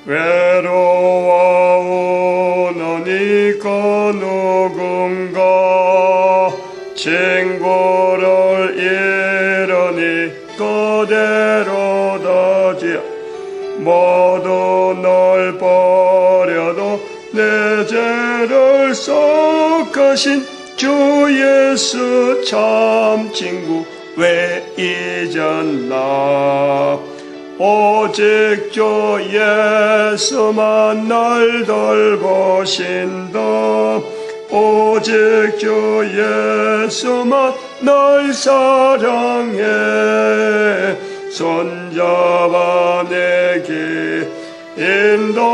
외로워오노니까 누군가 친구를 잃으니 그대로다지 모두 널 버려도 내 죄를 썩하신 주 예수 참 친구 왜 잊었나. 오직 주 예수만 날 돌보신다. 오직 주 예수만 날 사랑해. 손잡아 내게 인도하시는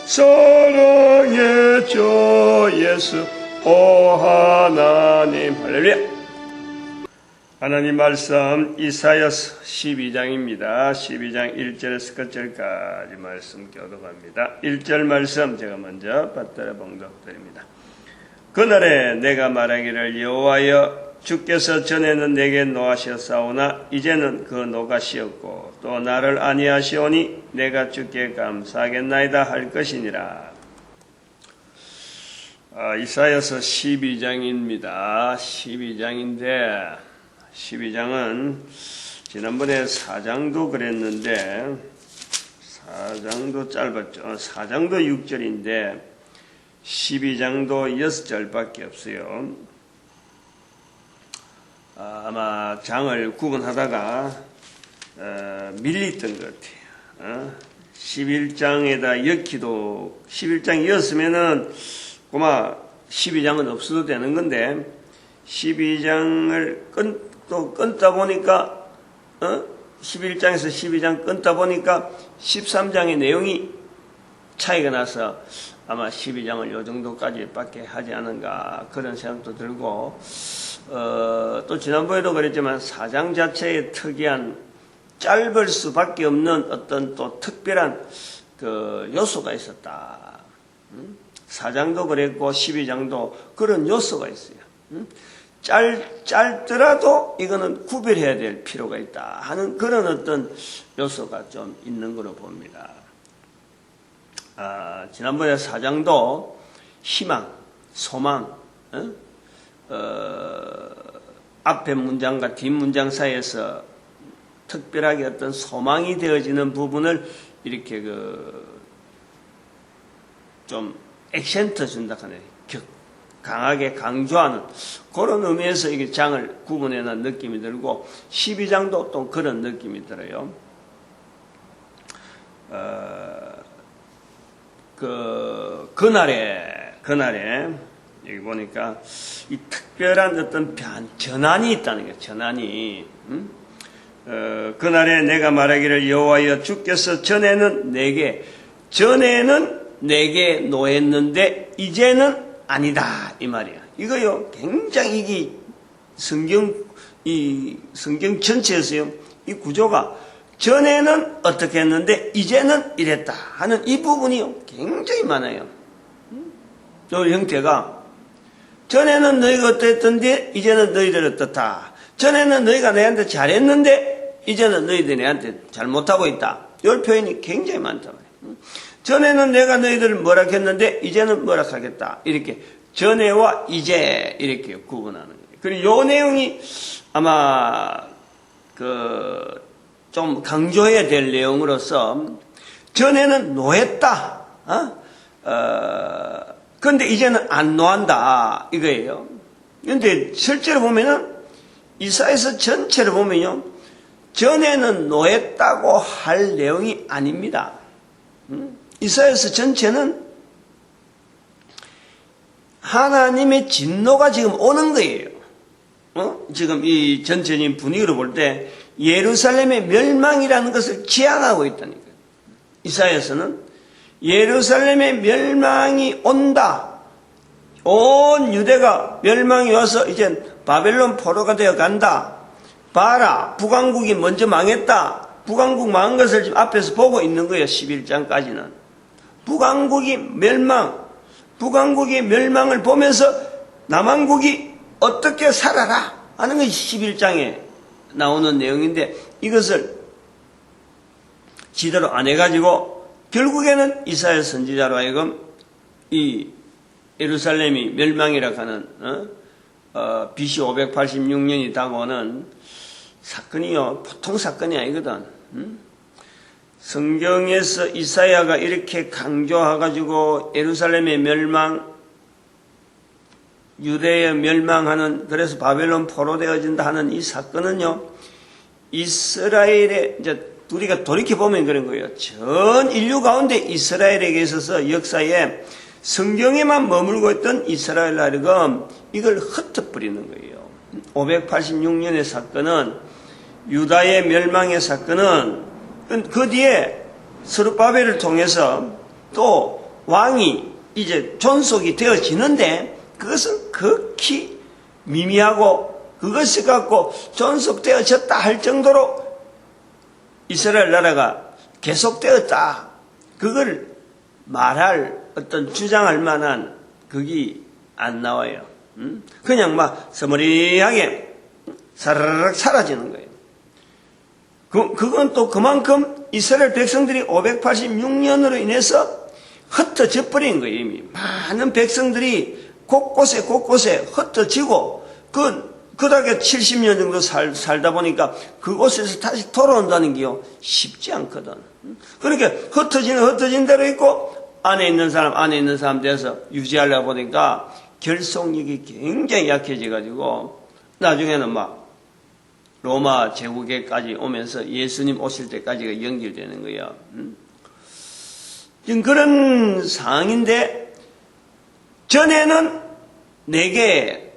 사랑의 주 예수 오 하나님. 할렐루야. 하나님 말씀 이사야서 12장입니다. 12장 1절에서 끝절까지 말씀 교독합니다. 1절 말씀 제가 먼저 받들어 봉독드립니다. 그날에 내가 말하기를 여호와여 주께서 전에는 내게 노하셨사오나 이제는 그 노가 시었고 또 나를 아니하시오니 내가 주께 감사하겠나이다 할 것이니라. 이사야서 12장입니다. 12장인데 12장은 지난번에 4장도 그랬는데 4장도 짧았죠. 4장도 6절인데 12장도 6절밖에 없어요. 아마 장을 구분하다가 밀렸던 것 같아요. 11장에다 엮기도 11장이었으면은 고마 12장은 없어도 되는 건데 12장을 끊다 보니까 11장에서 12장 끊다 보니까 13장의 내용이 차이가 나서 아마 12장을 요 정도까지 밖에 하지 않은가 그런 생각도 들고 또 지난번에도 그랬지만 4장 자체의 특이한 짧을 수밖에 없는 어떤 또 특별한 그 요소가 있었다. 4장도 그랬고 12장도 그런 요소가 있어요. 짧더라도 이거는 구별해야 될 필요가 있다 하는 그런 어떤 요소가 좀 있는 걸로 봅니다. 지난번에 4장도 희망, 소망, 앞에 문장과 뒷 문장 사이에서 특별하게 어떤 소망이 되어지는 부분을 이렇게 좀 액센트 준다 하네. 강하게 강조하는 그런 의미에서 이게 장을 구분해놓은 느낌이 들고 12장도 또 그런 느낌이 들어요. 그날에 여기 보니까 이 특별한 어떤 전환이 있다는 거예요. 전환이. 그날에 내가 말하기를 여호와여 주께서 전에는 내게 노했는데 이제는 아니다 이 말이야. 이거요 굉장히 이게 성경 전체에서요 이 구조가 전에는 어떻게 했는데 이제는 이랬다 하는 이 부분이요 굉장히 많아요. 이 형태가 전에는 너희가 어땠던데 이제는 너희들 어떻다. 전에는 너희가 내한테 잘했는데 이제는 너희들이 내한테 잘못하고 있다. 이 표현이 굉장히 많다. 전에는 내가 너희들을 뭐라 했는데 이제는 뭐라 하겠다. 이렇게 전에와 이제 이렇게 구분하는 거예요. 그리고 이 내용이 아마 좀 강조해야 될 내용으로서 전에는 노했다. 그런데 이제는 안 노한다 이거예요. 그런데 실제로 보면은 이사야서 전체를 보면요 전에는 노했다고 할 내용이 아닙니다. 이사야서 전체는 하나님의 진노가 지금 오는 거예요. 지금 이 전체적인 분위기로 볼 때 예루살렘의 멸망이라는 것을 지향하고 있다니까요. 이사야서는 예루살렘의 멸망이 온다. 온 유대가 멸망이 와서 이제 바벨론 포로가 되어 간다. 봐라, 북왕국이 먼저 망했다. 북왕국 망한 것을 지금 앞에서 보고 있는 거예요. 11장까지는. 북왕국의 멸망을 보면서 남왕국이 어떻게 살아라 하는 것이 11장에 나오는 내용인데 이것을 지대로 안 해가지고 결국에는 이사야 선지자로 하여금 이 예루살렘이 멸망이라 하는 BC 586년이 다가오는 사건이요 보통 사건이 아니거든. 성경에서 이사야가 이렇게 강조해가지고 예루살렘의 멸망, 유대의 멸망하는, 그래서 바벨론 포로되어진다 하는 이 사건은요, 이스라엘의, 이제 우리가 돌이켜보면 그런 거예요. 전 인류 가운데 이스라엘에게 있어서 역사에 성경에만 머물고 있던 이스라엘 하여금 이걸 흩어버리는 거예요. 586년의 사건은, 유다의 멸망의 사건은 그 뒤에 스룹바벨을 통해서 또 왕이 이제 존속이 되어지는데 그것은 극히 미미하고 그것이 갖고 존속되어졌다 할 정도로 이스라엘 나라가 계속되었다. 그걸 말할 어떤 주장할 만한 그게 안 나와요. 그냥 막 서머리하게 사르르 사라지는 거예요. 그건 또 그만큼 이스라엘 백성들이 586년으로 인해서 흩어져 버린 거예요. 이미 많은 백성들이 곳곳에 흩어지고 그다음에 70년 정도 살다 보니까 그곳에서 다시 돌아온다는 게요 쉽지 않거든. 그러니까 흩어진 대로 있고 안에 있는 사람 돼서 유지하려고 보니까 결속력이 굉장히 약해져 가지고 나중에는 막 로마 제국에까지 오면서 예수님 오실 때까지가 연결되는 거예요. 지금 그런 상황인데 전에는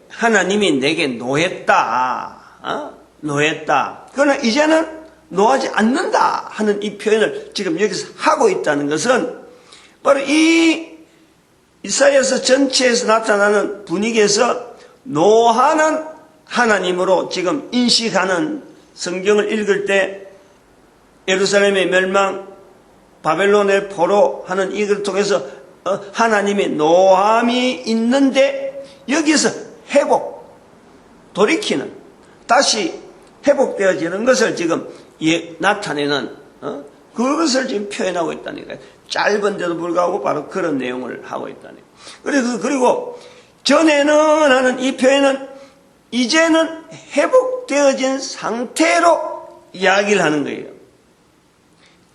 하나님이 내게 노했다. 노했다. 그러나 이제는 노하지 않는다 하는 이 표현을 지금 여기서 하고 있다는 것은 바로 이 이사야서 전체에서 나타나는 분위기에서 노하는 하나님으로 지금 인식하는 성경을 읽을 때 예루살렘의 멸망, 바벨론의 포로 하는 이걸 통해서 하나님의 노함이 있는데 여기서 돌이키는, 다시 회복되어지는 것을 지금 나타내는 그것을 지금 표현하고 있다는 거예요. 짧은데도 불구하고 바로 그런 내용을 하고 있다는 거예요. 그리고 전에는 하는 이 표현은 이제는 회복되어진 상태로 이야기를 하는 거예요.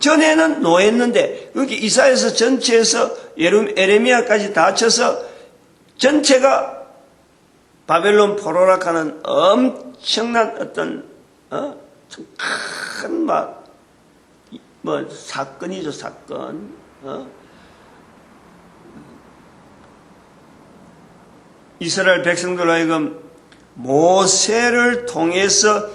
전에는 노했는데 여기 이사야서 전체에서 에레미야까지 다 합쳐서 전체가 바벨론 포로락하는 엄청난 어떤 큰 사건이죠, 사건. 이스라엘 백성들 하여금 모세를 통해서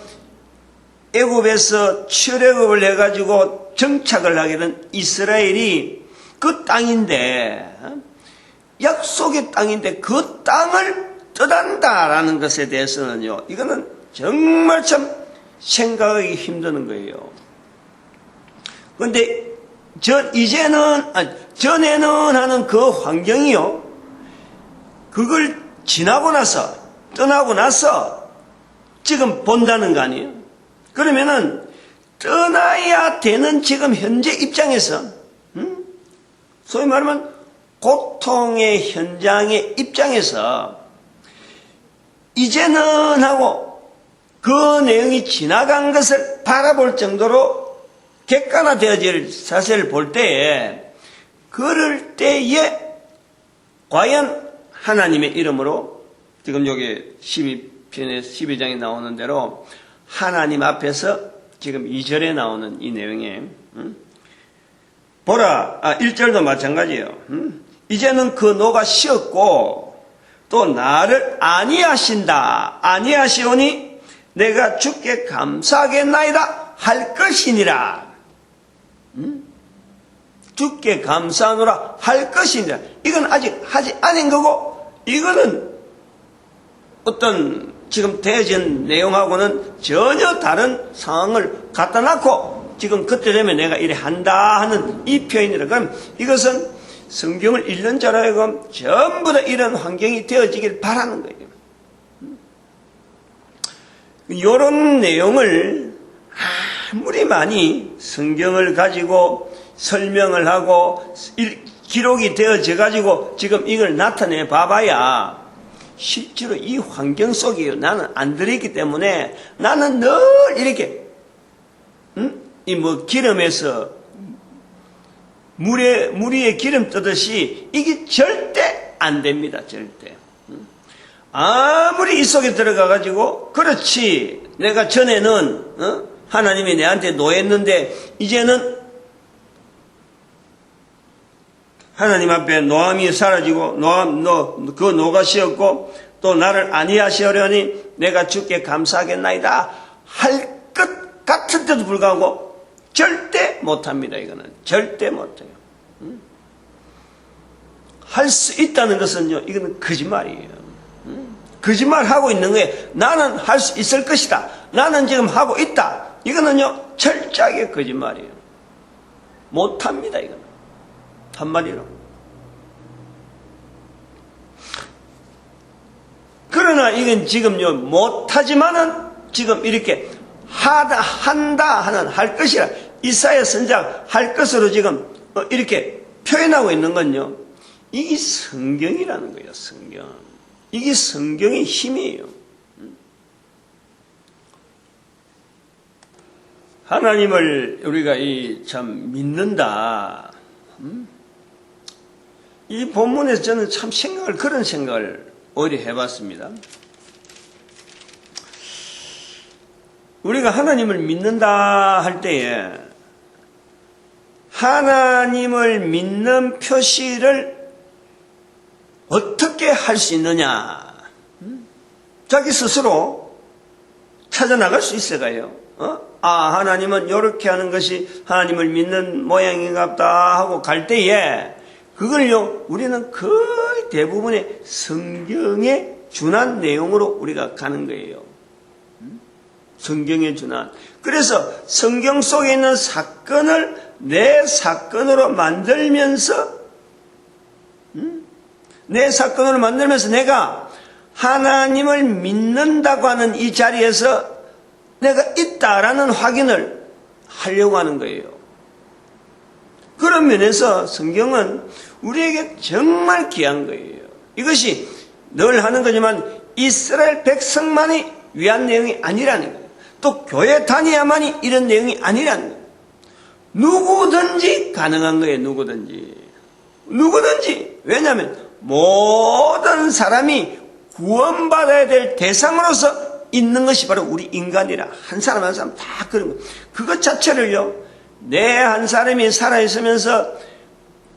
애굽에서 출애굽을 해가지고 정착을 하게 된 이스라엘이 그 땅인데, 약속의 땅인데 그 땅을 떠난다라는 것에 대해서는요, 이거는 정말 참 생각하기 힘드는 거예요. 그런데 전에는 하는 그 환경이요, 그걸 지나고 나서, 떠나고 나서 지금 본다는 거 아니에요? 그러면은 떠나야 되는 지금 현재 입장에서, 소위 말하면 고통의 현장의 입장에서 이제는 하고 그 내용이 지나간 것을 바라볼 정도로 객관화되어질 사실을 볼 때에, 그럴 때에 과연 하나님의 이름으로, 지금 여기 12장에 나오는 대로 하나님 앞에서 지금 2절에 나오는 이 내용에 보라, 1절도 마찬가지예요. 이제는 그 노가 쉬었고 또 나를 아니하시오니 내가 주께 감사하겠나이다 할 것이니라. 주께 감사하노라 할 것이니라. 이건 아직 하지 않은 거고, 이거는 어떤 지금 되어진 내용하고는 전혀 다른 상황을 갖다 놓고 지금 그때 되면 내가 이래 한다 하는 이 표현이라. 그럼 이것은 성경을 읽는 자로 하여금 전부 다 이런 환경이 되어지길 바라는 거예요. 이런 내용을 아무리 많이 성경을 가지고 설명을 하고 기록이 되어져 가지고 지금 이걸 나타내 봐봐야 실제로 이 환경 속에 나는 안 들어있기 때문에 나는 늘 이렇게 이 뭐 기름에서 물 위에 기름 뜨듯이 이게 절대 안 됩니다. 절대. 아무리 이 속에 들어가 가지고 그렇지 내가 전에는 하나님이 내한테 노했는데 이제는 하나님 앞에 노함이 사라지고 그 노가 씌었고 또 나를 아니하시려니 내가 주께 감사하겠나이다 할 것 같은데도 불구하고 절대 못합니다. 이거는 절대 못해요. 할 수 있다는 것은요 이거는 거짓말이에요. 거짓말하고 있는 거에 나는 할 수 있을 것이다. 나는 지금 하고 있다. 이거는요 철저하게 거짓말이에요. 못합니다. 이거는 한마디로. 그러나 이건 지금요 못하지만은 지금 이렇게 한다 하는 할 것이라 이사야 선지자가 할 것으로 지금 이렇게 표현하고 있는 건요 이게 성경이라는 거예요. 성경. 이게 성경의 힘이에요. 하나님을 우리가 참 믿는다. 이 본문에서 저는 참 그런 생각을 오히려 해봤습니다. 우리가 하나님을 믿는다 할 때에 하나님을 믿는 표시를 어떻게 할 수 있느냐? 자기 스스로 찾아나갈 수 있어가요. 하나님은 이렇게 하는 것이 하나님을 믿는 모양인갑다 하고 갈 때에 그걸요 우리는 거의 대부분의 성경에 준한 내용으로 우리가 가는 거예요. 성경에 준한. 그래서 성경 속에 있는 사건을 내 사건으로 만들면서 내가 하나님을 믿는다고 하는 이 자리에서 내가 있다라는 확인을 하려고 하는 거예요. 그런 면에서 성경은 우리에게 정말 귀한 거예요. 이것이 늘 하는 거지만 이스라엘 백성만이 위한 내용이 아니라는 거예요. 또 교회 다녀야만이 이런 내용이 아니라는 거예요. 누구든지 가능한 거예요. 누구든지. 왜냐하면 모든 사람이 구원받아야 될 대상으로서 있는 것이 바로 우리 인간이라. 한 사람 한 사람 다 그런 거예요. 그것 자체를요 내 한 사람이 살아있으면서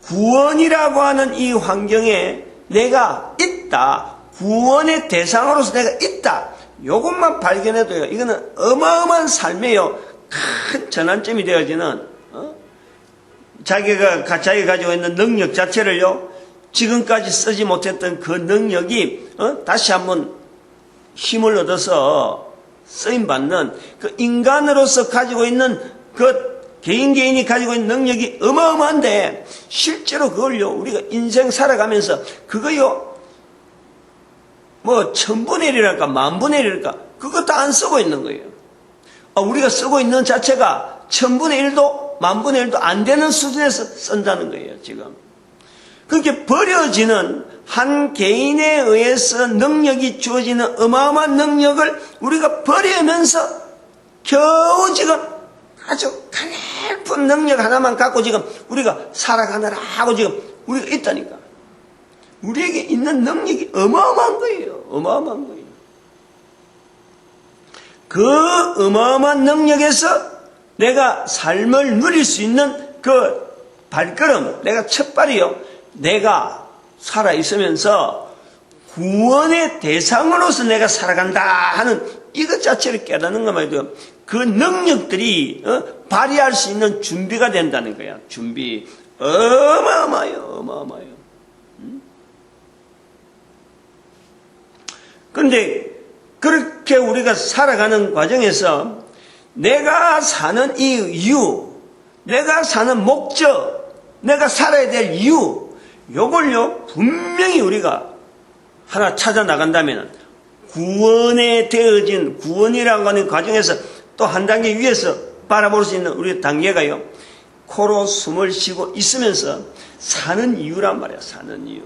구원이라고 하는 이 환경에 내가 있다. 구원의 대상으로서 내가 있다. 이것만 발견해도요 이거는 어마어마한 삶에요 큰 전환점이 되어지는 자기가 가지고 있는 능력 자체를요 지금까지 쓰지 못했던 그 능력이 다시 한번 힘을 얻어서 쓰임받는 그 인간으로서 가지고 있는 그 개인이 가지고 있는 능력이 어마어마한데 실제로 그걸요 우리가 인생 살아가면서 그거요 뭐 1000분의 1이랄까 10,000분의 1이랄까 그것도 안 쓰고 있는 거예요. 우리가 쓰고 있는 자체가 1000분의 1도 10,000분의 1도 안 되는 수준에서 쓴다는 거예요. 지금 그렇게 버려지는 한 개인에 의해서 능력이 주어지는 어마어마한 능력을 우리가 버리면서 겨우 지금 아주 가냘픈 능력 하나만 갖고 지금 우리가 살아가느라 하고 지금 우리가 있다니까. 우리에게 있는 능력이 어마어마한 거예요. 어마어마한 거예요. 그 어마어마한 능력에서 내가 삶을 누릴 수 있는 그 발걸음, 내가 첫 발이요. 내가 살아있으면서 구원의 대상으로서 내가 살아간다 하는 이것 자체를 깨닫는 것만 해도 그 능력들이 발휘할 수 있는 준비가 된다는 거야. 준비. 어마어마해요. 어마어마해요. 그런데 그렇게 우리가 살아가는 과정에서 내가 사는 이 이유, 내가 사는 목적, 내가 살아야 될 이유, 요걸요 분명히 우리가 하나 찾아 나간다면 구원에 되어진 구원이라고 하는 과정에서 또 한 단계 위에서 바라볼 수 있는 우리 단계가요, 코로 숨을 쉬고 있으면서 사는 이유란 말이야. 사는 이유.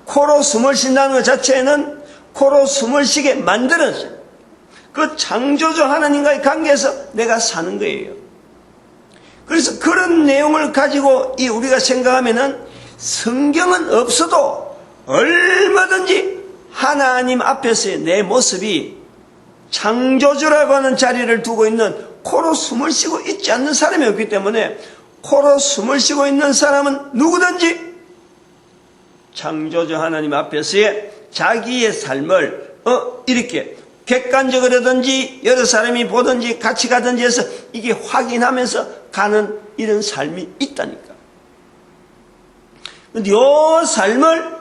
코로 숨을 쉰다는 것 자체는 코로 숨을 쉬게 만드는 그 창조주 하나님과의 관계에서 내가 사는 거예요. 그래서 그런 내용을 가지고 우리가 생각하면은 성경은 없어도 얼마든지 하나님 앞에서의 내 모습이 창조주라고 하는 자리를 두고 있는, 코로 숨을 쉬고 있지 않는 사람이 없기 때문에 코로 숨을 쉬고 있는 사람은 누구든지 창조주 하나님 앞에서의 자기의 삶을 이렇게 객관적으로든지 여러 사람이 보든지 같이 가든지 해서 이게 확인하면서 가는 이런 삶이 있다니까. 근데 이 삶을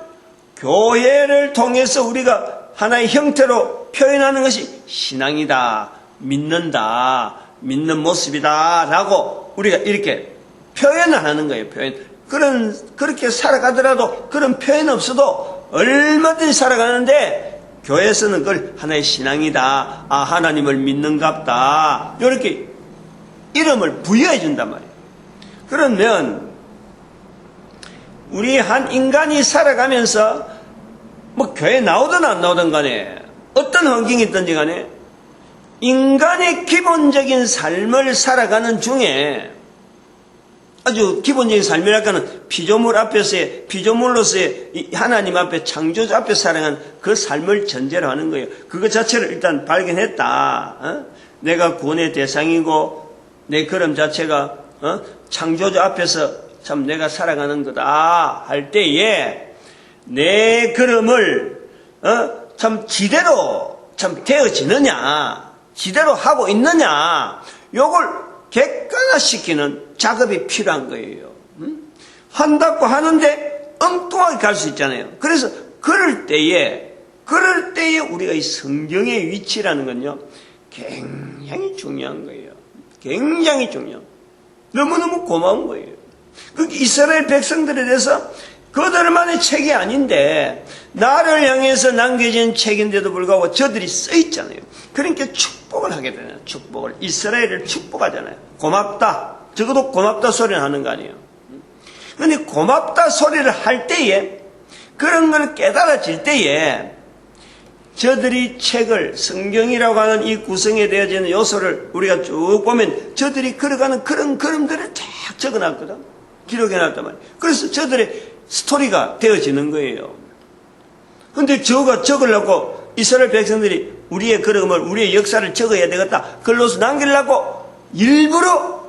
교회를 통해서 우리가 하나의 형태로 표현하는 것이 신앙이다, 믿는다, 믿는 모습이다 라고 우리가 이렇게 표현을 하는 거예요. 그렇게 살아가더라도 그런 표현 없어도 얼마든지 살아가는데, 교회에서는 그걸 하나의 신앙이다, 하나님을 믿는갑다, 이렇게 이름을 부여해 준단 말이에요. 그러면 우리 한 인간이 살아가면서 뭐 교회 나오든 안 나오든 간에 어떤 환경이 있든지 간에 인간의 기본적인 삶을 살아가는 중에 아주 기본적인 삶이랄까는 피조물로서의 하나님 앞에 창조주 앞에 살아가는 그 삶을 전제로 하는 거예요. 그것 자체를 일단 발견했다. 내가 구원의 대상이고 내 걸음 자체가 창조주 앞에서 참 내가 살아가는 거다 할 때에 내 걸음을 참 지대로 참 되어지느냐, 지대로 하고 있느냐, 요걸 객관화시키는 작업이 필요한 거예요. 한다고 하는데 엉뚱하게 갈 수 있잖아요. 그래서 그럴 때에 우리가 이 성경의 위치라는 건요, 굉장히 중요한 거예요. 굉장히 중요한. 너무너무 고마운 거예요. 그 이스라엘 백성들에 대해서 그들만의 책이 아닌데 나를 향해서 남겨진 책인데도 불구하고 저들이 써 있잖아요. 그러니까 축복을 하게 되잖아요. 축복을. 이스라엘을 축복하잖아요. 고맙다. 적어도 고맙다 소리를 하는 거 아니에요. 그런데 고맙다 소리를 할 때에, 그런 걸 깨달아질 때에 저들이 책을, 성경이라고 하는 이 구성에 되어지는 요소를 우리가 쭉 보면 저들이 걸어가는 그런 걸음들을 쫙 적어놨거든. 기록해놨단 말이에요. 그래서 저들의 스토리가 되어지는 거예요. 근데 저가 적으려고 이스라엘 백성들이 우리의 걸음을, 우리의 역사를 적어야 되겠다, 글로서 남기려고 일부러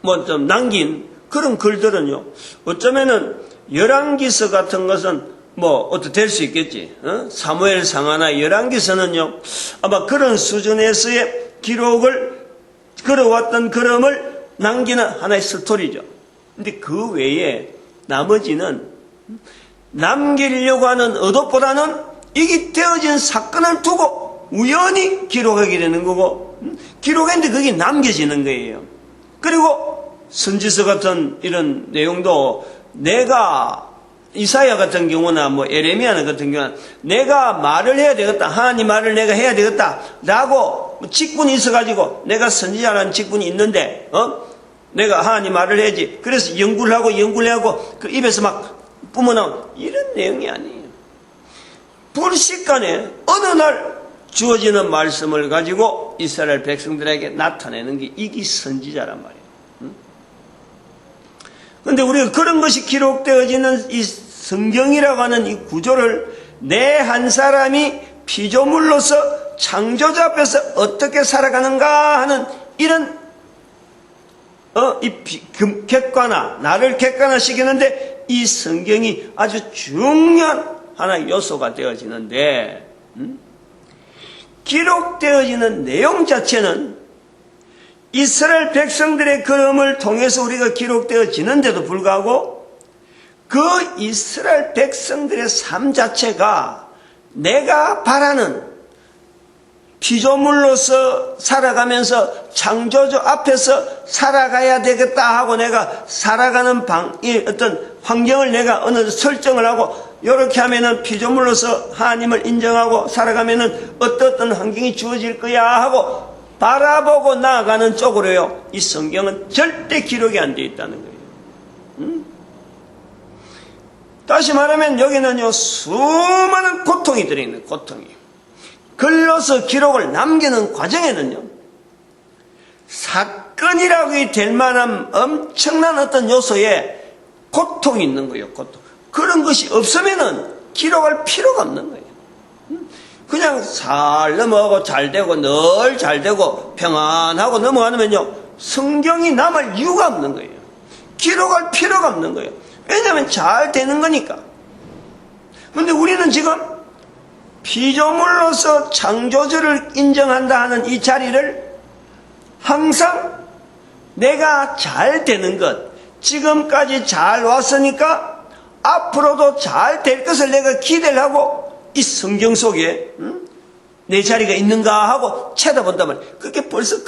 뭐 좀 남긴 그런 글들은요, 어쩌면은 열왕기서 같은 것은 뭐 어떻게 될 수 있겠지. 사무엘상하나 열왕기서는요, 아마 그런 수준에서의 기록을, 걸어왔던 걸음을 남기는 하나의 스토리죠. 근데 그 외에 나머지는 남기려고 하는 의도보다는 이게 되어진 사건을 두고 우연히 기록하게 되는 거고, 기록했는데 그게 남겨지는 거예요. 그리고 선지서 같은 이런 내용도 내가, 이사야 같은 경우나 뭐 에레미야 같은 경우는 내가 말을 해야 되겠다, 하나님 말을 내가 해야 되겠다 라고 직분이 있어가지고, 내가 선지자라는 직분이 있는데 내가 하나님 말을 해야지, 그래서 연구를 하고 그 입에서 막 뿜어나온 이런 내용이 아니에요. 불식간에 어느 날 주어지는 말씀을 가지고 이스라엘 백성들에게 나타내는 게 이게 선지자란 말이에요. 그런데 우리가 그런 것이 기록되어지는 이 성경이라고 하는 이 구조를 내 한 사람이 피조물로서 창조주 앞에서 어떻게 살아가는가 하는 이런 나를 객관화시키는데 이 성경이 아주 중요한 하나의 요소가 되어지는데, 기록되어지는 내용 자체는 이스라엘 백성들의 걸음을 통해서 우리가 기록되어지는데도 불구하고 그 이스라엘 백성들의 삶 자체가 내가 바라는 피조물로서 살아가면서 창조주 앞에서 살아가야 되겠다 하고 내가 살아가는 어떤 환경을 내가 어느 설정을 하고, 이렇게 하면은 피조물로서 하나님을 인정하고 살아가면은 어떤 환경이 주어질 거야 하고 바라보고 나아가는 쪽으로요, 이 성경은 절대 기록이 안 되어 있다는 거예요. 다시 말하면 여기는요, 수많은 고통이 들어있는 고통이. 글로서 기록을 남기는 과정에는요, 사건이라고 될 만한 엄청난 어떤 요소에 고통이 있는 거예요, 고통. 그런 것이 없으면은 기록할 필요가 없는 거예요. 그냥 잘 넘어가고 잘 되고 늘 잘 되고 평안하고 넘어가면요, 성경이 남을 이유가 없는 거예요. 기록할 필요가 없는 거예요. 왜냐하면 잘 되는 거니까. 그런데 우리는 지금 피조물로서 창조주를 인정한다 하는 이 자리를 항상 내가 잘 되는 것, 지금까지 잘 왔으니까 앞으로도 잘 될 것을 내가 기대를 하고 이 성경 속에 내 자리가 있는가 하고 쳐다본다면, 그게 벌써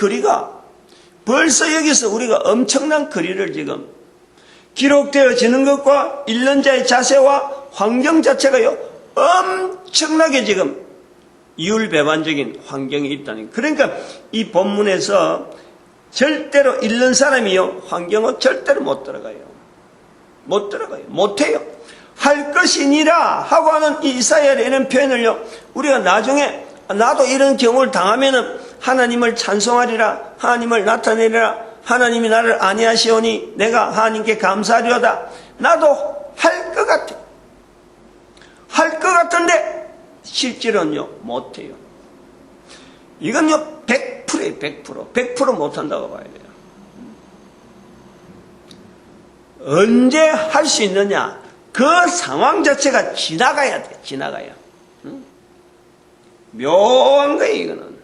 벌써 여기서 우리가 엄청난 거리를 지금 기록되어지는 것과 읽는 자의 자세와 환경 자체가요, 엄청나게 지금 이율배반적인 환경이 있다는 거예요. 그러니까 이 본문에서 절대로 읽는 사람이요, 환경은 절대로 못 들어가요. 못해요. 할 것이니라 하고 하는 이 이사야의 이런 표현을요, 우리가 나중에 나도 이런 경우를 당하면은 하나님을 찬송하리라, 하나님을 나타내리라, 하나님이 나를 아니하시오니 내가 하나님께 감사하리로다. 나도 할 것 같아. 할 것 같은데 실제로는요, 못해요. 이건요, 100%예요, 100% 못한다고 봐야 돼요. 언제 할 수 있느냐? 그 상황 자체가 지나가야 돼, 지나가야. 묘한 거예요, 이거는.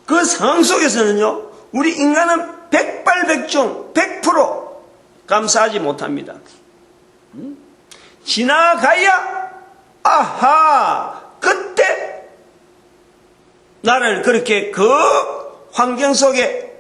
그 상황 속에서는요, 우리 인간은 백발백중 100% 감사하지 못합니다. 지나가야, 아하, 그때 나를 그렇게 그 환경 속에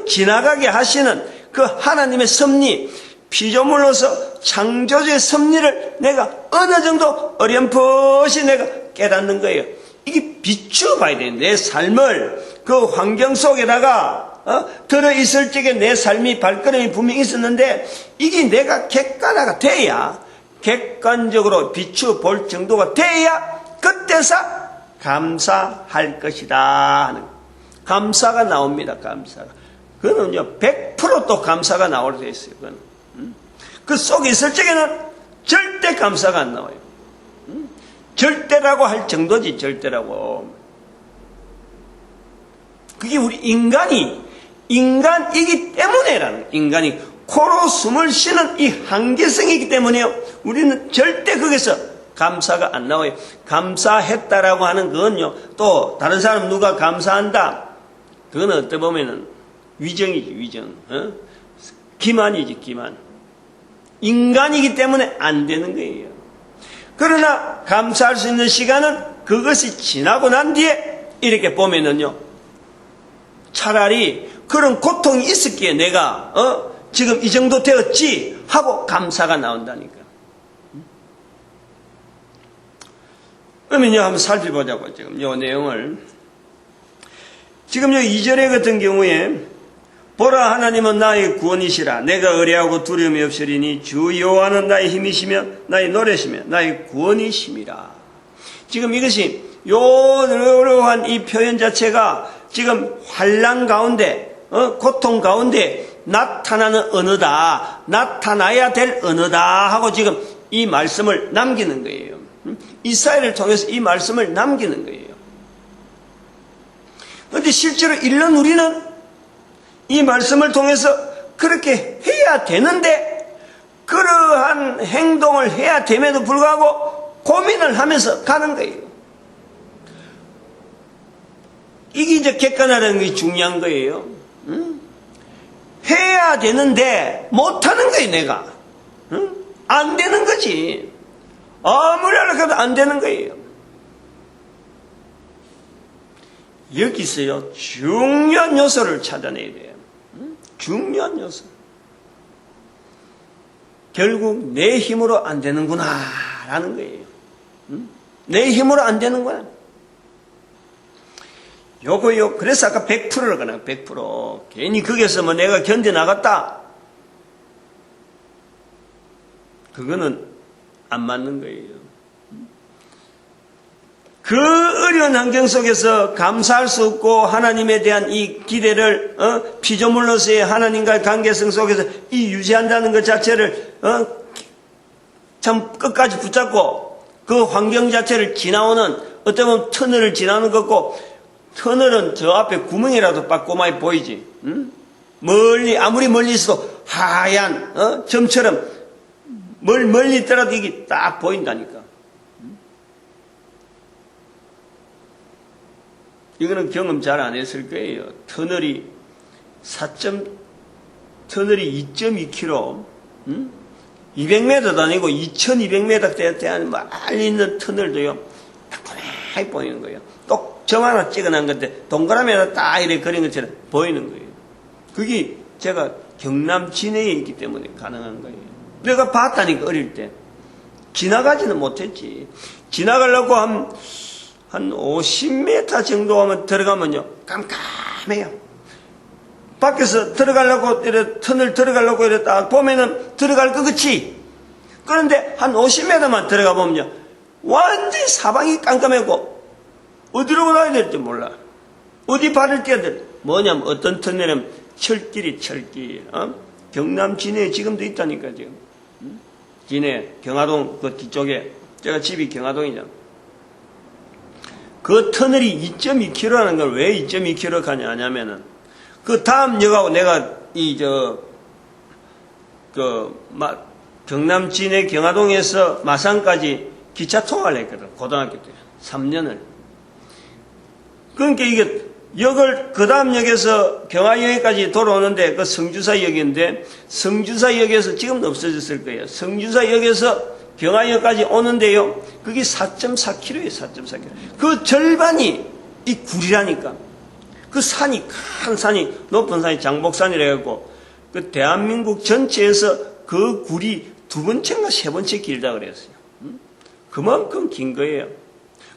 지나가게 하시는 그 하나님의 섭리, 피조물로서 창조주의 섭리를 내가 어느 정도 어렴풋이 내가 깨닫는 거예요. 이게 비추어봐야 돼. 내 삶을 그 환경 속에다가 들어있을 적에 내 삶이 발걸음이 분명히 있었는데, 이게 내가 객관화가 돼야, 객관적으로 비추어볼 정도가 돼야 그때서 감사할 것이다 하는, 감사가 나옵니다. 감사가. 그거는요, 100% 또 감사가 나올 수 있어요. 그건. 그 속에 있을 적에는 절대 감사가 안 나와요. 절대라고 할 정도지, 절대라고. 그게 우리 인간이기 때문에라는 거예요. 인간이 코로 숨을 쉬는 이 한계성이기 때문에요, 우리는 절대 거기서 감사가 안 나와요. 감사했다라고 하는 그건요, 또 다른 사람 누가 감사한다, 그건 어떻게 보면은 위정이지, 위정. 기만이지, 기만. 인간이기 때문에 안 되는 거예요. 그러나 감사할 수 있는 시간은 그것이 지나고 난 뒤에 이렇게 보면은요, 차라리 그런 고통이 있었기에 내가 지금 이 정도 되었지 하고 감사가 나온다니까. 그러면요, 한번 살펴보자고. 지금 요 내용을. 지금 요 2절에 같은 경우에, 보라, 하나님은 나의 구원이시라. 내가 의뢰하고 두려움이 없으리니 주 여호와는 나의 힘이시며 나의 노래시며 나의 구원이심이라. 지금 이것이 요러한 이 표현 자체가 지금 환난 가운데, 고통 가운데 나타나는 언어다, 나타나야 될 언어다 하고 지금 이 말씀을 남기는 거예요. 이사야를 통해서 이 말씀을 남기는 거예요. 그런데 실제로 읽는 우리는 이 말씀을 통해서 그렇게 해야 되는데, 그러한 행동을 해야 됨에도 불구하고 고민을 하면서 가는 거예요. 이게 이제 객관화라는 게 중요한 거예요. 해야 되는데 못하는 거예요, 내가. 안 되는 거지. 아무리 하려고 안 되는 거예요. 여기서요, 중요한 요소를 찾아내야 돼요. 중요한 요소. 결국 내 힘으로 안 되는구나 라는 거예요. 내 힘으로 안 되는구나. 요거요. 그래서 아까 100%를 그냥 100%. 괜히 거기서 뭐 내가 견뎌나갔다. 그거는 안 맞는 거예요. 그 어려운 환경 속에서 감사할 수 없고 하나님에 대한 이 기대를 피조물로서의 하나님과의 관계성 속에서 이 유지한다는 것 자체를 참 끝까지 붙잡고 그 환경 자체를 지나오는 어떻게 보면 터널을 지나는 거고 터널은 저 앞에 구멍이라도 빠꼬마히 보이지. 멀리 아무리 멀리 있어도 하얀 점처럼 멀리 있더라도 이게 딱 보인다니까. 이거는 경험 잘 안 했을 거예요. 터널이 2.2km, 200m도 아니고 2200m 대한 멀리 있는 터널도요, 딱 보이는 거예요. 또 점 하나 찍어놓은 건데, 동그라미 하나 딱 이렇게 그린 것처럼 보이는 거예요. 그게 제가 경남 진해에 있기 때문에 가능한 거예요. 내가 봤다니까, 어릴 때. 지나가지는 못했지. 지나가려고 한 50m 정도 하면 들어가면요, 깜깜해요. 밖에서 들어가려고, 이래, 터널 들어가려고 이래 딱 보면은 들어갈 것 같지? 그런데 한 50m만 들어가 보면요, 완전히 사방이 깜깜하고, 어디로 가야 될지 몰라. 어디 발을 떼야 될, 뭐냐면 어떤 터널은 철길. 경남 진해에 지금도 있다니까, 지금. 진해, 경화동 그 뒤쪽에, 제가 집이 경화동이잖아. 그 터널이 2.2km라는 걸 왜 2.2km 가냐 하냐면은, 그 다음 역하고 내가 경남 진해 경화동에서 마산까지 기차 통화를 했거든. 고등학교 때. 3년을. 그러니까 이게 역을, 그 다음 역에서 경화역까지 돌아오는데 그 성주사역인데, 성주사역에서 지금도 없어졌을 거예요. 성주사역에서 경화역까지 오는데요, 그게 4.4km예요, 4.4km. 그 절반이 이 굴이라니까. 그 산이, 큰 산이, 높은 산이 장복산이라 해갖고, 그 대한민국 전체에서 그 굴이 2번째인가 3번째 길다 그랬어요. 그만큼 긴 거예요.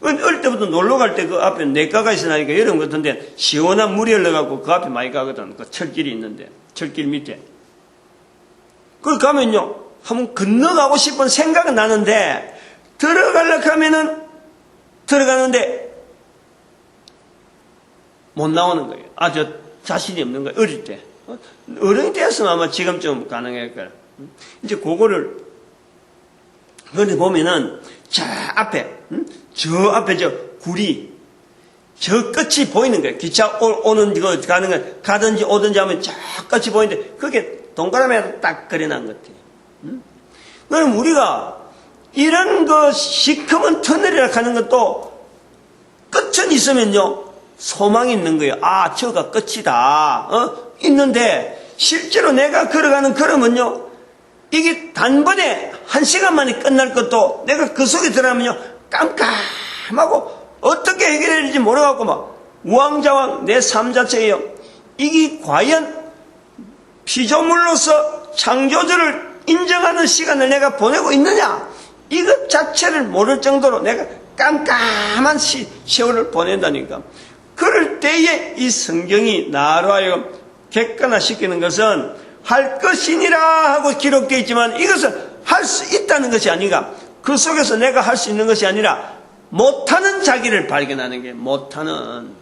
어릴 때부터 놀러 갈 때 그 앞에 내과가 있으니까 여름 같은데 시원한 물이 흘러갖고 그 앞에 많이 가거든. 그 철길이 있는데, 철길 밑에. 거기 가면요, 한번 건너가고 싶은 생각은 나는데, 들어가려고 하면은 들어가는데 못 나오는 거예요. 저 자신이 없는 거예요. 어릴 때. 어른이 되었으면 아마 지금쯤 가능할 거야. 이제 그거를, 그런데 보면은, 저 앞에 저 굴이, 저 끝이 보이는 거예요. 기차 오는 거 가는 거, 가든지 오든지 하면 저 끝이 보이는데, 그게 동그라미에 딱 그려놓은 것 같아요. 그럼 우리가 이런 거 시커먼 터널이라 하는 것도 끝은 있으면요, 소망이 있는 거예요. 저가 끝이다. 있는데, 실제로 내가 걸어가는 걸음은요, 이게 단번에 1시간 만에 끝날 것도 내가 그 속에 들어가면요, 깜깜하고 어떻게 해결해야 될지 모르겠고 막 우왕좌왕 내 삶 자체예요. 이게 과연 피조물로서 창조주를 인정하는 시간을 내가 보내고 있느냐? 이것 자체를 모를 정도로 내가 깜깜한 세월을 보낸다니까. 그럴 때에 이 성경이 나로 하여금 객관화시키는 것은 할 것이니라 하고 기록되어 있지만 이것은 할 수 있다는 것이 아니라 그 속에서 내가 할 수 있는 것이 아니라 못하는 자기를 발견하는 게 못하는,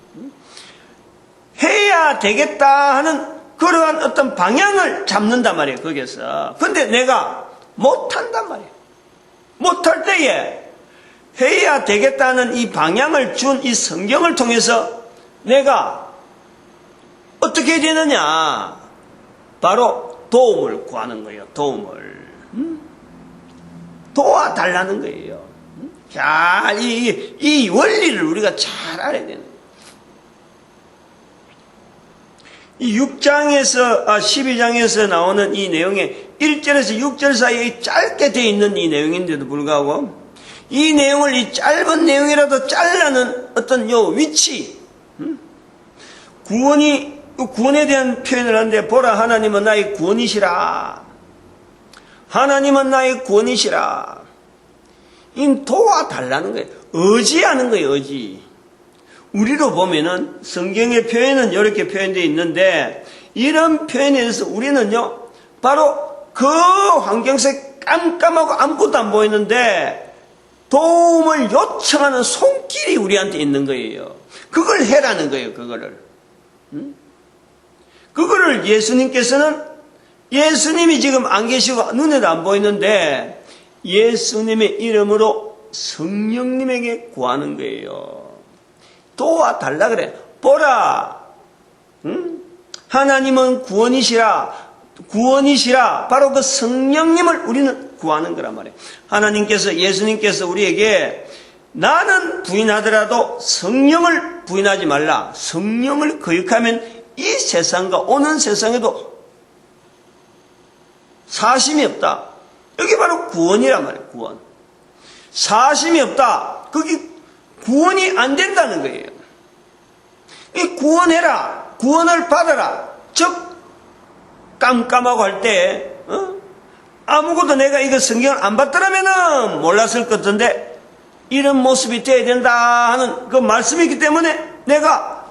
해야 되겠다 하는 그러한 어떤 방향을 잡는단 말이에요, 거기에서. 근데 내가 못한단 말이에요. 못할 때에 해야 되겠다는 이 방향을 준 이 성경을 통해서 내가 어떻게 해야 되느냐? 바로 도움을 구하는 거예요. 도움을. 도와달라는 거예요. 자, 이 원리를 우리가 잘 알아야 되는 거예요. 이 6장에서, 12장에서 나오는 이 내용에 1절에서 6절 사이에 짧게 되어 있는 이 내용인데도 불구하고 이 내용을 이 짧은 내용이라도 잘라는 어떤 요 위치, 구원에 대한 표현을 하는데, 보라, 하나님은 나의 구원이시라. 하나님은 나의 구원이시라. 이 도와달라는 거예요. 의지하는 거예요, 의지. 우리로 보면은 성경의 표현은 이렇게 표현되어 있는데 이런 표현에 대해서 우리는요 바로 그 환경 속에 깜깜하고 아무것도 안 보이는데 도움을 요청하는 손길이 우리한테 있는 거예요. 그걸 해라는 거예요. 그거를 예수님이 지금 안 계시고 눈에도 안 보이는데 예수님의 이름으로 성령님에게 구하는 거예요. 도와달라 그래. 보라. 하나님은 구원이시라. 바로 그 성령님을 우리는 구하는 거란 말이에요. 예수님께서 우리에게 나는 부인하더라도 성령을 부인하지 말라. 성령을 거역하면 이 세상과 오는 세상에도 사심이 없다. 여기 바로 구원이란 말이에요. 구원. 사심이 없다. 거기 구원이 안 된다는 거예요. 구원해라. 구원을 받아라. 즉 깜깜하고 할 때 아무것도 내가 이거 성경을 안 봤더라면 몰랐을 것 같은데 이런 모습이 돼야 된다 하는 그 말씀이기 때문에 내가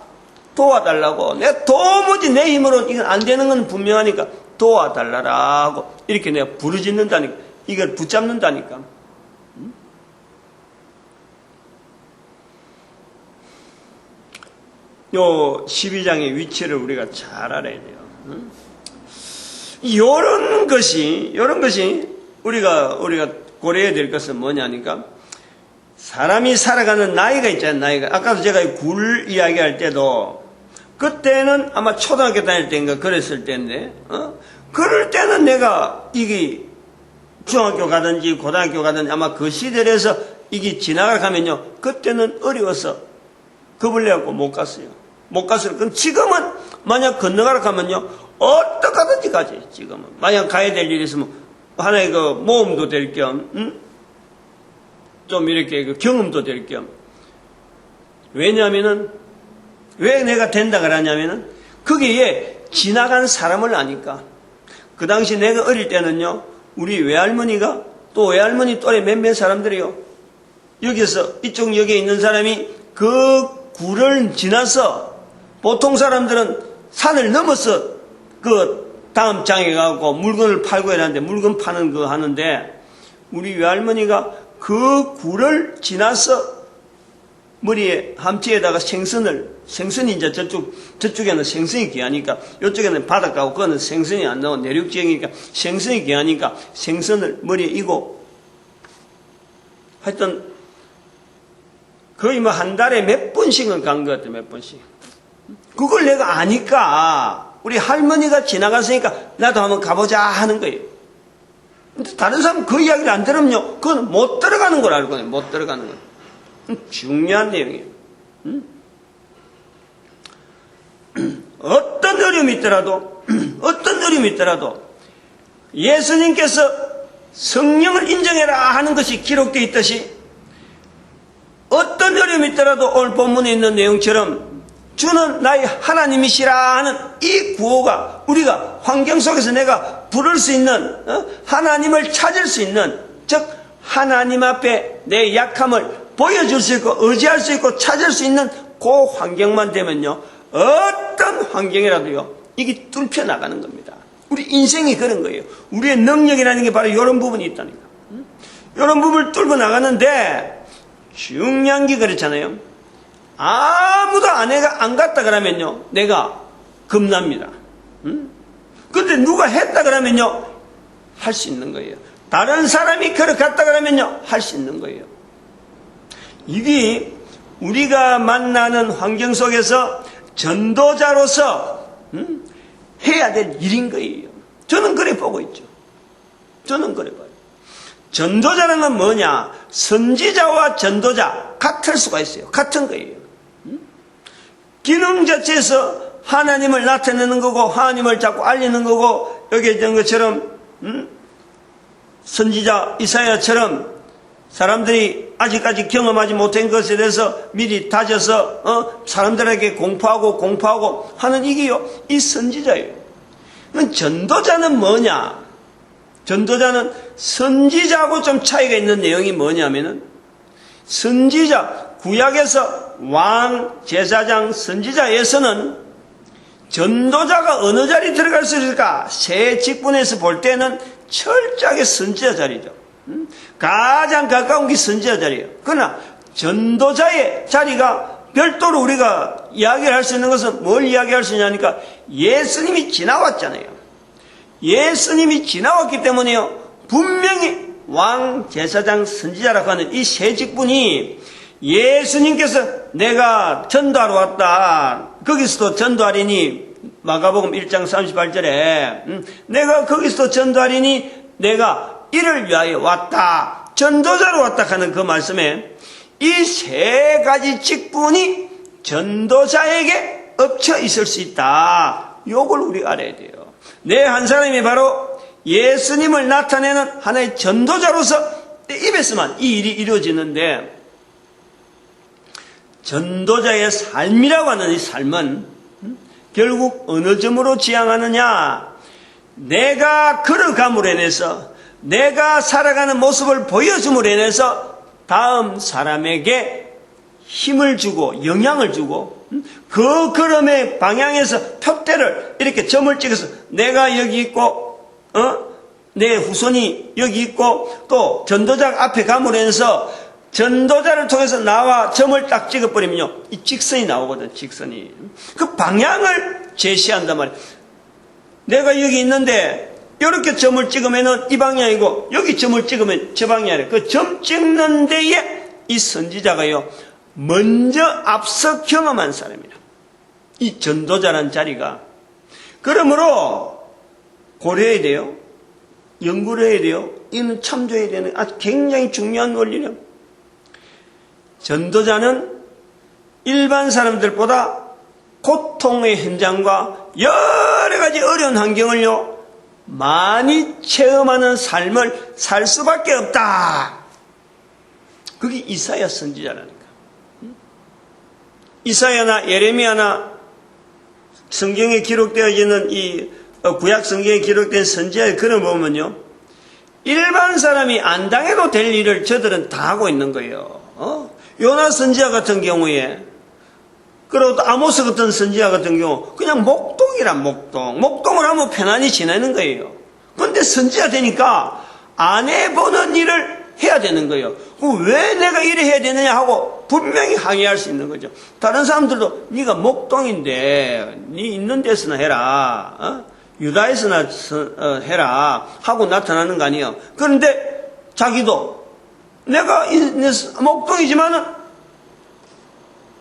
도와달라고, 내가 도무지 내 힘으로 이건 안 되는 건 분명하니까 도와달라고 이렇게 내가 부르짖는다니까, 이걸 붙잡는다니까. 요 12장의 위치를 우리가 잘 알아야 돼요. 이런 것이 우리가 고려해야 될 것은 뭐냐니까, 사람이 살아가는 나이가 있잖아요. 나이가. 아까도 제가 굴 이야기할 때도 그때는 아마 초등학교 다닐 때인가 그랬을 때인데, 그럴 때는 내가 이게 중학교 가든지 고등학교 가든지 아마 그 시대에서 이게 지나가면요, 그때는 어려워서 겁을 내갖고 못 갔어요. 그럼 지금은 만약 건너가라 하면요, 어떡하든지 가지. 지금은 만약 가야 될 일이 있으면 하나의 그 모험도 될 겸, 좀 이렇게 그 경험도 될 겸. 왜냐하면은 왜 내가 된다 그러냐면은 거기에 지나간 사람을 아니까. 그 당시 내가 어릴 때는요, 우리 외할머니가 또 외할머니 또래 몇몇 사람들이요, 여기서 이쪽 역에 있는 사람이 그 굴을 지나서 보통 사람들은 산을 넘어서 그 다음 장에 가고 물건을 팔고 이러는데, 물건 파는 거 하는데, 우리 외할머니가 그 굴을 지나서 머리에 함치에다가 생선이 이제 저쪽에는 생선이 귀하니까, 이쪽에는 바닷가고 그거는 생선이 안 나오고 내륙지형이니까 생선이 귀하니까 생선을 머리에 이고, 하여튼 거의 뭐 한 달에 몇 번씩은 간 것 같아. 몇 번씩. 그걸 내가 아니까 우리 할머니가 지나갔으니까 나도 한번 가보자 하는 거예요. 근데 다른 사람 그 이야기를 안 들으면요, 그건 못 들어가는 걸 알고, 못 들어가는 거. 중요한 내용이에요. 어떤 어려움이 있더라도 예수님께서 성령을 인정해라 하는 것이 기록되어 있듯이, 어떤 어려움이 있더라도 오늘 본문에 있는 내용처럼 주는 나의 하나님이시라 하는 이 구호가 우리가 환경 속에서 내가 부를 수 있는, 하나님을 찾을 수 있는, 즉 하나님 앞에 내 약함을 보여줄 수 있고 의지할 수 있고 찾을 수 있는 그 환경만 되면요, 어떤 환경이라도요, 이게 뚫혀 나가는 겁니다. 우리 인생이 그런 거예요. 우리의 능력이라는 게 바로 이런 부분이 있다니까. 이런 부분을 뚫고 나가는데, 중요한 게 그렇잖아요. 아무도 아내가 안 갔다 그러면요, 내가 겁납니다. 근데 누가 했다 그러면요, 할 수 있는 거예요. 다른 사람이 걸어갔다 그러면요, 할 수 있는 거예요. 이게 우리가 만나는 환경 속에서 전도자로서 해야 될 일인 거예요. 저는 그래 보고 있죠. 저는 그래 봐요. 전도자는 건 뭐냐? 선지자와 전도자 같을 수가 있어요. 같은 거예요. 기능 자체에서 하나님을 나타내는 거고 하나님을 자꾸 알리는 거고, 여기 있는 것처럼 선지자 이사야처럼 사람들이 아직까지 경험하지 못한 것에 대해서 미리 다져서 사람들에게 공포하고 하는 이게요, 이 선지자예요. 전도자는 뭐냐? 전도자는 선지자하고 좀 차이가 있는 내용이 뭐냐면은, 선지자, 구약에서 왕, 제사장, 선지자에서는 전도자가 어느 자리에 들어갈 수 있을까? 세 직분에서 볼 때는 철저하게 선지자 자리죠. 가장 가까운 게 선지자 자리예요. 그러나 전도자의 자리가 별도로 우리가 이야기를 할 수 있는 것은 뭘 이야기할 수 있냐니까 예수님이 지나왔잖아요. 예수님이 지나왔기 때문에요. 분명히 왕, 제사장, 선지자라고 하는 이 세 직분이 예수님께서 내가 전도하러 왔다. 거기서도 전도하리니 마가복음 1장 38절에 내가 거기서도 전도하리니 내가 이를 위하여 왔다. 전도자로 왔다 하는 그 말씀에 이 세 가지 직분이 전도자에게 엎쳐 있을 수 있다. 요걸 우리가 알아야 돼요. 내 한 사람이 바로 예수님을 나타내는 하나의 전도자로서 입에서만 이 일이 이루어지는데 전도자의 삶이라고 하는 이 삶은 결국 어느 점으로 지향하느냐? 내가 걸어감으로 인해서 내가 살아가는 모습을 보여줌으로 인해서 다음 사람에게 힘을 주고 영향을 주고 그 걸음의 방향에서 표대를 이렇게 점을 찍어서 내가 여기 있고 내 후손이 여기 있고 또 전도자 앞에 감으로 인해서 전도자를 통해서 나와 점을 딱 찍어버리면요 이 직선이 나오거든. 직선이 그 방향을 제시한단 말이에요. 내가 여기 있는데 이렇게 점을 찍으면은 이 방향이고 여기 점을 찍으면 저 방향이래. 그 점 찍는 데에 이 선지자가요 먼저 앞서 경험한 사람이라. 이 전도자라는 자리가 그러므로 고려해야 돼요. 연구를 해야 돼요. 이는 참조해야 되는 아주 굉장히 중요한 원리예요. 전도자는 일반 사람들보다 고통의 현장과 여러 가지 어려운 환경을요 많이 체험하는 삶을 살 수밖에 없다. 그게 이사야 선지자라니까. 이사야나 예레미야나 성경에 기록되어지는 이 구약 성경에 기록된 선지자의 글을 보면요 일반 사람이 안 당해도 될 일을 저들은 다 하고 있는 거예요. 요나 선지자 같은 경우에 그리고 또 아모스 같은 선지자 같은 경우 그냥 목동이란 목동을 하면 편안히 지내는 거예요. 그런데 선지자 되니까 안 해보는 일을 해야 되는 거예요. 왜 내가 이래 해야 되느냐 하고 분명히 항의할 수 있는 거죠. 다른 사람들도 네가 목동인데 네 있는 데서나 해라. 유다에서나 해라 하고 나타나는 거 아니에요. 그런데 자기도 내가 목동이지만은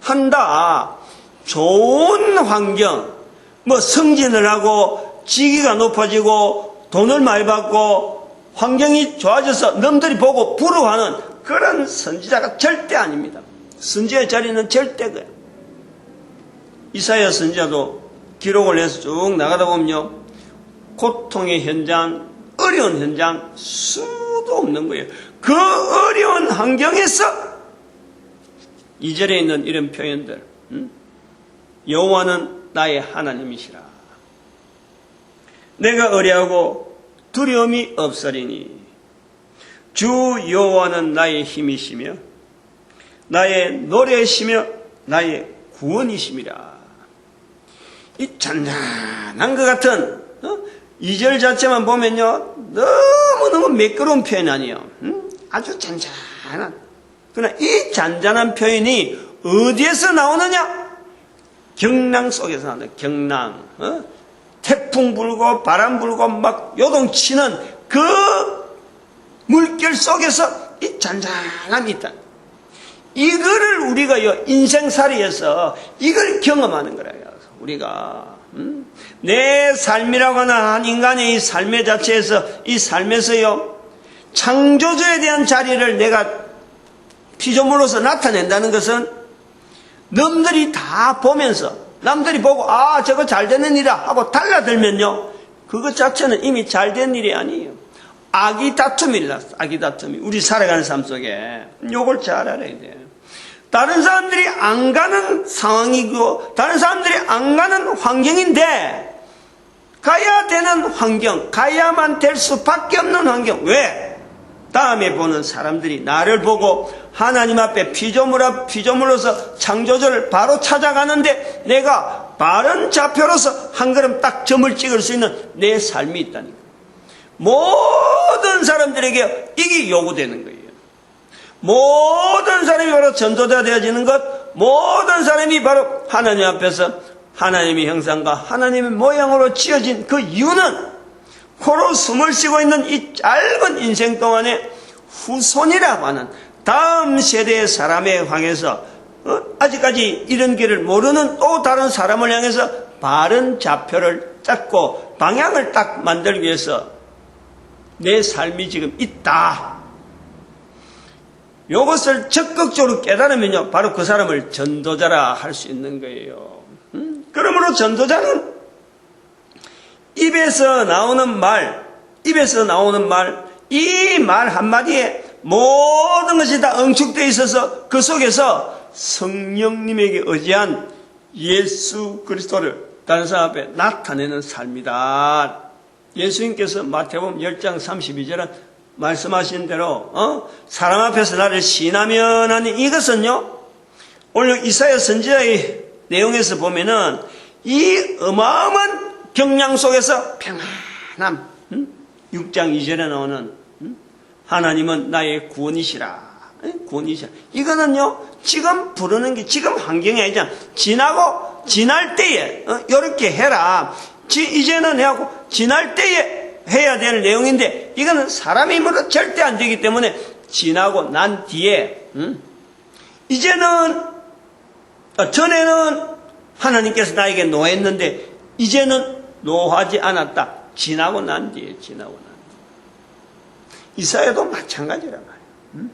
한다. 좋은 환경, 뭐 성진을 하고 직위가 높아지고 돈을 많이 받고 환경이 좋아져서 남들이 보고 부러워하는 그런 선지자가 절대 아닙니다. 선지자의 자리는 절대 그래요. 이사야 선지자도 기록을 해서 쭉 나가다 보면요 고통의 현장, 어려운 현장 수도 없는 거예요. 그 어려운 환경에서 2절에 있는 이런 표현들 여호와는 나의 하나님이시라. 내가 의뢰하고 두려움이 없으리니 주 여호와는 나의 힘이시며 나의 노래시며 나의 구원이심이라. 이 잔잔한 것 같은 2절 자체만 보면요 너무너무 매끄러운 표현 아니에요. 아주 잔잔한. 그러나 이 잔잔한 표현이 어디에서 나오느냐? 경랑 속에서 나온다. 경랑. 태풍 불고 바람 불고 막 요동치는 그 물결 속에서 이 잔잔함이 있다. 이거를 우리가요 인생살이에서 이걸 경험하는 거예요. 우리가 내 삶이라고 하는 한 인간의 이 삶의 자체에서 이 삶에서요 창조주에 대한 자리를 내가 피조물로서 나타낸다는 것은 남들이 다 보면서 남들이 보고 아 저거 잘 되는 일이야 하고 달라들면요 그것 자체는 이미 잘 된 일이 아니에요. 악이 다툼이 났어. 악이 다툼이 우리 살아가는 삶 속에 요걸 잘 알아야 돼요. 다른 사람들이 안 가는 상황이고 다른 사람들이 안 가는 환경인데 가야 되는 환경, 가야만 될 수밖에 없는 환경. 왜? 다음에 보는 사람들이 나를 보고 하나님 앞에 피조물로서 창조주를 바로 찾아가는데 내가 바른 좌표로서 한 걸음 딱 점을 찍을 수 있는 내 삶이 있다니까. 모든 사람들에게 이게 요구되는 거예요. 모든 사람이 바로 전도자 되어지는 것, 모든 사람이 바로 하나님 앞에서 하나님의 형상과 하나님의 모양으로 지어진 그 이유는 코로 숨을 쉬고 있는 이 짧은 인생 동안에 후손이라고 하는 다음 세대의 사람에 향해서 아직까지 이런 길을 모르는 또 다른 사람을 향해서 바른 좌표를 잡고 방향을 딱 만들기 위해서 내 삶이 지금 있다. 이것을 적극적으로 깨달으면요, 바로 그 사람을 전도자라 할 수 있는 거예요. 그러므로 전도자는 입에서 나오는 말, 이 말 한마디에 모든 것이 다 응축되어 있어서 그 속에서 성령님에게 의지한 예수 그리스도를 다른 사람 앞에 나타내는 삶이다. 예수님께서 마태복음 10장 32절은 말씀하신 대로 사람 앞에서 나를 시인하면 하는 이것은요, 오늘 이사야 선지자의 내용에서 보면은 이 어마어마한 경량 속에서 평안함, 6장 2절에 나오는 하나님은 나의 구원이시라. 구원이시라. 이거는요, 지금 부르는 게 지금 환경이 아니잖아. 지날 때에 이렇게 해라. 이제는 해하고 지날 때에 해야 될 내용인데, 이거는 사람의 힘으로 절대 안 되기 때문에 지나고 난 뒤에 이제는 전에는 하나님께서 나에게 노했는데 이제는 노하지 않았다. 지나고 난 뒤에. 이사야도 마찬가지란 말이에요.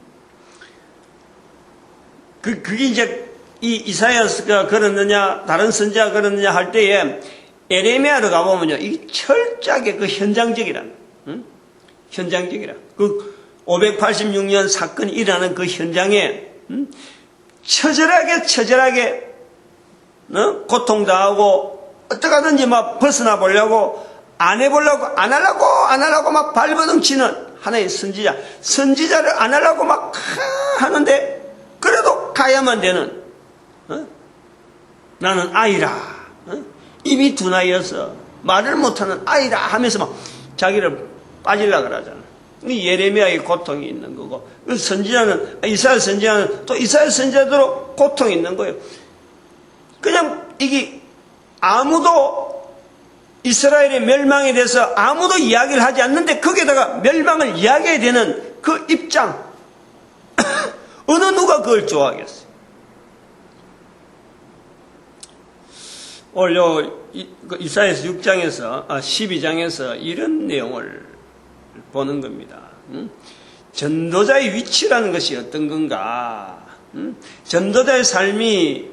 그게 이제 이 이사야가 그랬느냐 다른 선지자가 그랬느냐 할 때에 에레미야로 가보면요, 이게 철저하게 그 현장적이라. 그 586년 사건이 일어나는 그 현장에 처절하게 고통당하고 어떻게 하든지 막 벗어나 보려고 안 하려고 막 발버둥치는 하나의 선지자를 안 하려고 막 하는데 그래도 가야만 되는 나는 아이라. 입이 둔하여서 말을 못하는 아이라 하면서 막 자기를 빠지려고 그러잖아. 예레미야의 고통이 있는 거고, 이사야 선지자는 또 이사야 선지자대로 고통이 있는 거예요. 그냥 이게 아무도 이스라엘의 멸망에 대해서 아무도 이야기를 하지 않는데 거기에다가 멸망을 이야기해야 되는 그 입장. 어느 누가 그걸 좋아하겠어요? 오늘 이사야서 6장에서 12장에서 이런 내용을 보는 겁니다. 전도자의 위치라는 것이 어떤 건가? 전도자의 삶이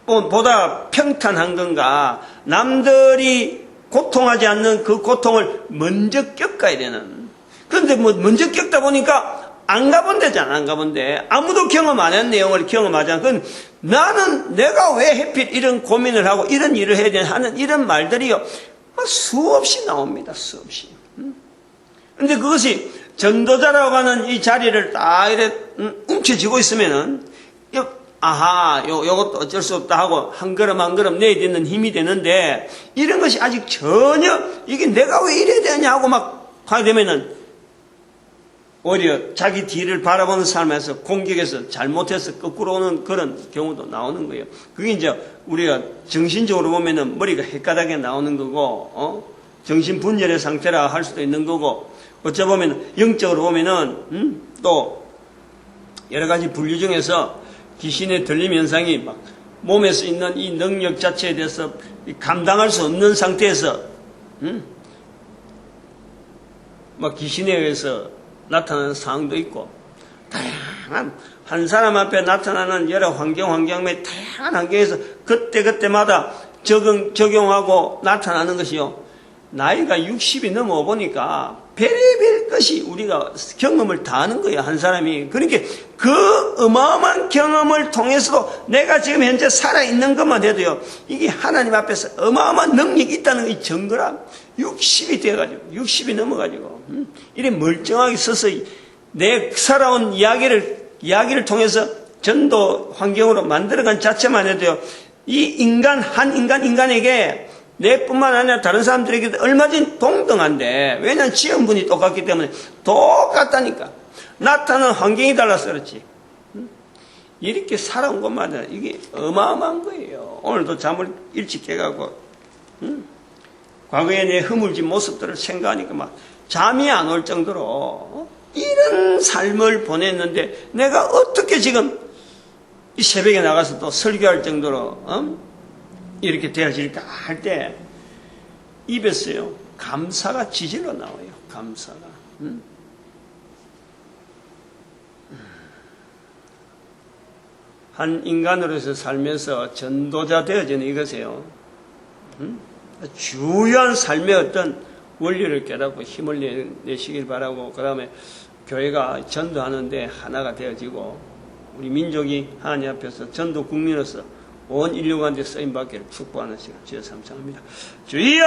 보다 평탄한 건가? 남들이 고통하지 않는 그 고통을 먼저 겪어야 되는. 그런데 먼저 겪다 보니까 안 가본 데잖아, 안 가본 데. 아무도 경험 안 한 내용을 경험하지 않고, 나는 내가 왜 하필 이런 고민을 하고 이런 일을 해야 되나 하는 이런 말들이요, 수없이 나옵니다, 수없이. 근데 그것이 전도자라고 하는 이 자리를 딱 이래 움켜쥐고 있으면은, 요것도 어쩔 수 없다 하고 한 걸음 한 걸음 내야 되는 힘이 되는데, 이런 것이 아직 전혀 이게 내가 왜 이래야 되냐 하고 막 하게 되면은 오히려 자기 뒤를 바라보는 삶에서 공격해서 잘못해서 거꾸로 오는 그런 경우도 나오는 거예요. 그게 이제 우리가 정신적으로 보면은 머리가 헷가닥에 나오는 거고, 정신분열의 상태라 할 수도 있는 거고, 어쩌보면 영적으로 보면은 또 여러 가지 분류 중에서 귀신의 들림 현상이 막 몸에서 있는 이 능력 자체에 대해서 감당할 수 없는 상태에서 막 귀신에 의해서 나타나는 상황도 있고, 다양한 한 사람 앞에 나타나는 여러 환경의 다양한 환경에서 그때마다 적용하고 나타나는 것이요, 나이가 60이 넘어 보니까 별의별 것이 우리가 경험을 다 하는 거예요, 한 사람이. 그러니까 그 어마어마한 경험을 통해서도 내가 지금 현재 살아있는 것만 해도요, 이게 하나님 앞에서 어마어마한 능력이 있다는 이 증거라. 60이 돼가지고, 60이 넘어가지고, 이래 멀쩡하게 서서 내 살아온 이야기를 이야기를 통해서 전도 환경으로 만들어간 자체만 해도요, 이 인간에게 내뿐만 아니라 다른 사람들에게도 얼마든지 동등한데, 왜냐하면 지연분이 똑같기 때문에 똑같다니까. 나타나는 환경이 달라서 그렇지. 이렇게 살아온 것마다 이게 어마어마한 거예요. 오늘도 잠을 일찍 깨가고, 과거에 내 허물진 모습들을 생각하니까 막 잠이 안 올 정도로 이런 삶을 보냈는데 내가 어떻게 지금 이 새벽에 나가서 또 설교할 정도로 이렇게 되어질까 할 때 입에서요 감사가 지질러 나와요. 감사가. 한 인간으로서 살면서 전도자 되어지는 이것이에요. 중요한 삶의 어떤 원리를 깨닫고 힘을 내시길 바라고, 그 다음에 교회가 전도하는데 하나가 되어지고 우리 민족이 하나님 앞에서 전도 국민으로서 온 인류가운데 쓰임받기를 축복하는 시간 주여 삼창합니다. 주여!